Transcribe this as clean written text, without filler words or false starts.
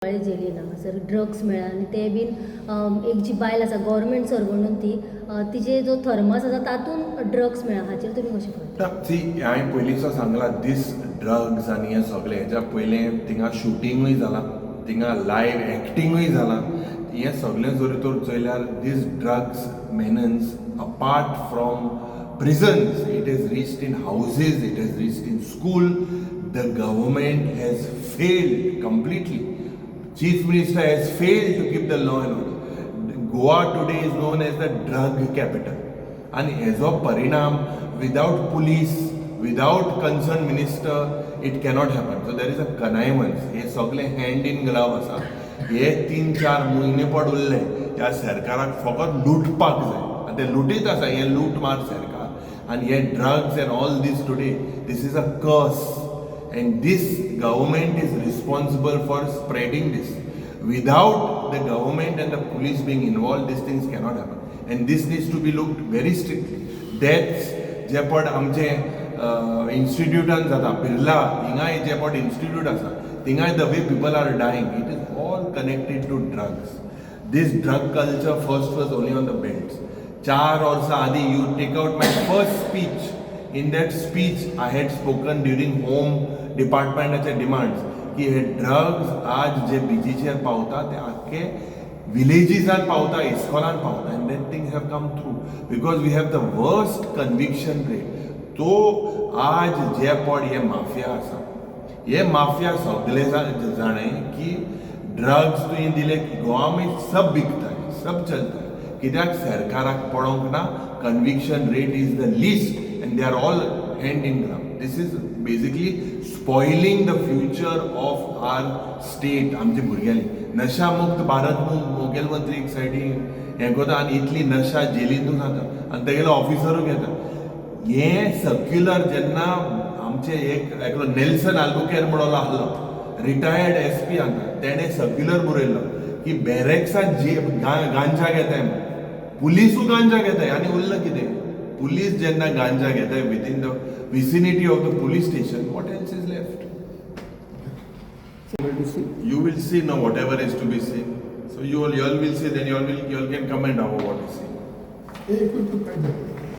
जेलीन हांगासर ड्रग्स मेळ्ळा आनी ते बीन एक जी बायल आसा गव्हर्मेंट सर्वंट ती तिजे जो थर्मस आसा तातूंत ड्रग्स मेळ्ळा हाचेर तुमी कशें पळयता? सी हांवें पयलींचो सांगलां दीस ड्रग्स आनी हें सगळें हेच्या पयलें थिंगा शुटींगूय जालां, थिंगा लायव्ह एक्टिंगूय जालां. हें सगळें जर तर चयल्यार these drugs menace apart from prisons, it has reached in houses, it has reached in school. The government has failed completely. Chief Minister has failed to keep the law and order. Goa today is known as the drug capital. And as of Parinam, without police, without concerned minister, it cannot happen. So there is a connivance. हे सगळे hand in glove आसा. हे 3-4 म्हयने per उरले ह्या सरकाराक फकत लुटपाक जाय. आनी ते लुटीत आसा हे लूट मार सरकार. And yet drugs and all this today, this is a curse. And this government is responsible for spreading this. Without the government and the police being involved, these things cannot happen. And this needs to be looked very strictly. Deaths, J per आमचे institutan जाता, बिर्ला, हिंगाय जे per institute आसा, हिंगाय the way people are dying, it is all connected to drugs. This drug culture first was only on the belts. 4 वर्सां आदी, you take out my first speech. In that speech, I had spoken during home departmentचे demands की हे drugs आज जे बीचीचेर पावता ते आख्खे विलेजीसान पावता, इस्कॉलान पावता. And that things have come through because we have the worst conviction rate. तो आज जे पड हे माफिया आसा, हे माफिया सगळे जाणे की ड्रग्स तुवें दिले की गोवा में सब बिकता है, सब चलता है. कित्याक सरकाराक पडोंक ना, conviction rate is the least and they are all hand in ground. This is basically spoiling the future of our state. आमचे भुरग्यांनी नशा मुक्त भारत मुखेलमंत्री एक सायडीन हें करता आनी इतली नशा जेलींतून जाता आनी तेगेलो ऑफिसरूय घेता. हें सर्क्युलर जेन्ना आमचे एकलो नेल्सन आल्बुकेर म्हणून आसलो रिटायर्ड SP हांगा, तेणें सर्क्युलर बरयल्लो की बॅरेक्सांत जे गांजा घेताय, पुलीसू गांजा घेताय. आनी उरलं कितें? पुलीस जेन्ना गांजा घेताय within the vicinity of the police station, what else is left? You will see now whatever is to be seen. So you all will see, then you all can comment over what is seen.